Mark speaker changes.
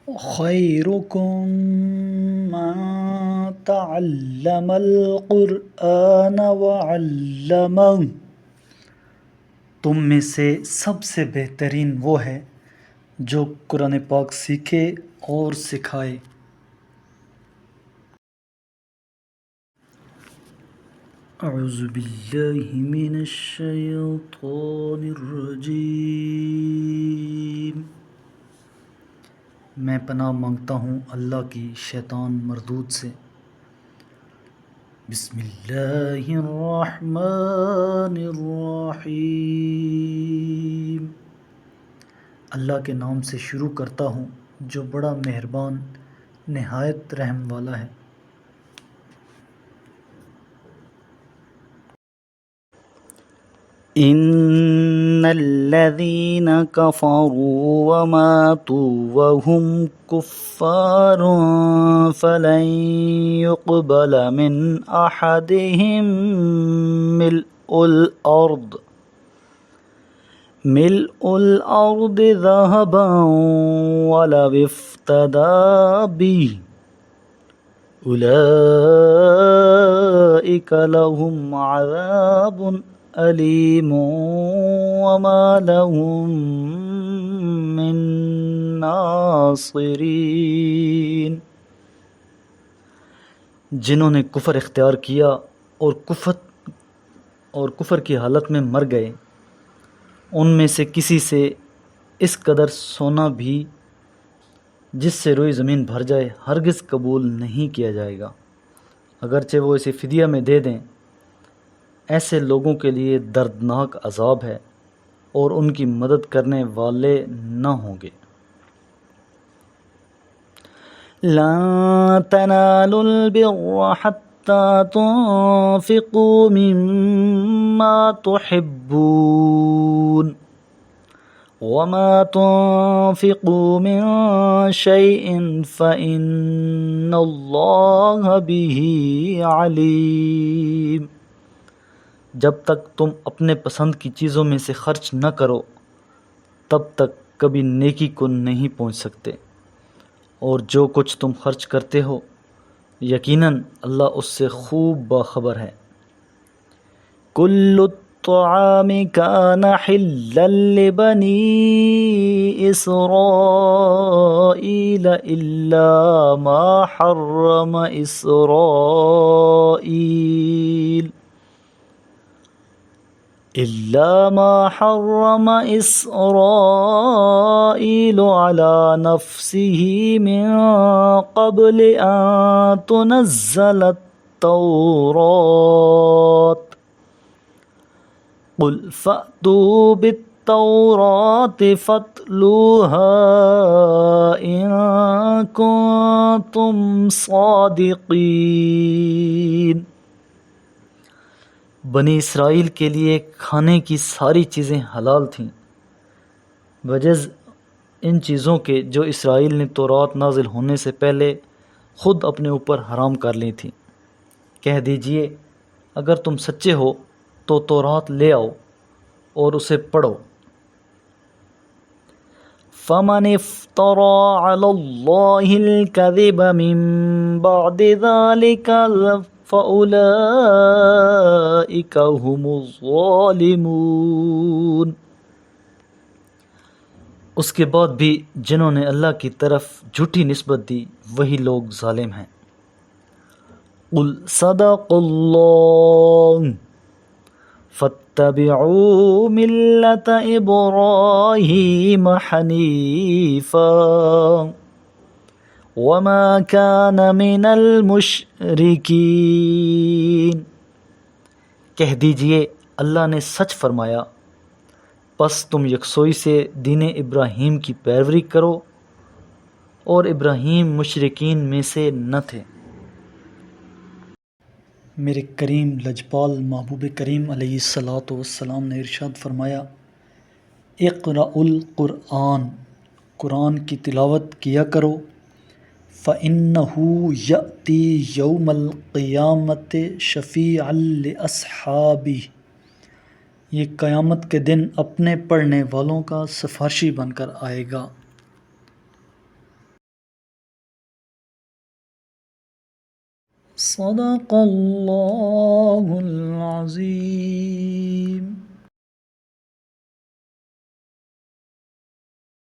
Speaker 1: خیرکم من تعلم القرآن وعلمہ، تم میں سے سب سے بہترین وہ ہے جو قرآن پاک سیکھے اور سکھائے۔ اعوذ باللہ من الشیطان الرجیم، میں پناہ مانگتا ہوں اللہ کی شیطان مردود سے۔ بسم اللہ الرحمن الرحیم، اللہ کے نام سے شروع کرتا ہوں جو بڑا مہربان نہایت رحم والا ہے۔
Speaker 2: ان الذين كفروا وماتوا وهم كفار فلن يقبل من احدهم ملء الارض ذهبا ولو افتدى به اولئك لهم عذاب علیم وما لهم من ناصرین،
Speaker 1: جنہوں نے کفر اختیار کیا اور کفر کی حالت میں مر گئے، ان میں سے کسی سے اس قدر سونا بھی جس سے روئی زمین بھر جائے ہرگز قبول نہیں کیا جائے گا، اگرچہ وہ اسے فدیہ میں دے دیں۔ ایسے لوگوں کے لیے دردناک عذاب ہے اور ان کی مدد کرنے والے نہ ہوں گے۔
Speaker 2: لن تنالوا البر حتى تنفقوا مما تحبون وما تنفقوا من شيء فإن الله به عليم،
Speaker 1: جب تک تم اپنے پسند کی چیزوں میں سے خرچ نہ کرو تب تک کبھی نیکی کو نہیں پہنچ سکتے، اور جو کچھ تم خرچ کرتے ہو یقیناً اللہ اس سے خوب باخبر ہے۔
Speaker 2: كل الطعام كان حلا لبني إسرائيل إلا ما حرم إسرائيل على نفسه من قبل أن تنزل التوراة، قل فأتوا بالتوراة فاتلوها إن كنتم صادقين۔
Speaker 1: بنی اسرائیل کے لیے کھانے کی ساری چیزیں حلال تھیں بجز ان چیزوں کے جو اسرائیل نے تورات نازل ہونے سے پہلے خود اپنے اوپر حرام کر لی تھی۔ کہہ دیجئے اگر تم سچے ہو تو تورات لے آؤ اور اسے پڑھو۔
Speaker 2: فمن افترى على الله الكذب من بعد ذلك فأولئك هم الظالمون،
Speaker 1: اس کے بعد بھی جنہوں نے اللہ کی طرف جھوٹی نسبت دی وہی لوگ ظالم ہیں۔
Speaker 2: قل صدق اللہ فاتبعوا ملة إبراهيم حنيفا وما كان من المشركين،
Speaker 1: کہہ دیجئے اللہ نے سچ فرمایا، پس تم یکسوئی سے دین ابراہیم کی پیروی کرو، اور ابراہیم مشرکین میں سے نہ تھے۔ میرے کریم لجپال محبوب کریم علیہ الصلاۃ والسلام نے ارشاد فرمایا، اقرأوا القرآن، قرآن کی تلاوت کیا کرو، فَإِنَّهُ يَأْتِي يَوْمَ الْقِيَامَةِ شَفِيعًا لِأَصْحَابِهِ، یہ قیامت کے دن اپنے پڑھنے والوں کا سفارشی بن کر آئے گا۔
Speaker 2: صدق اللہ العظیم.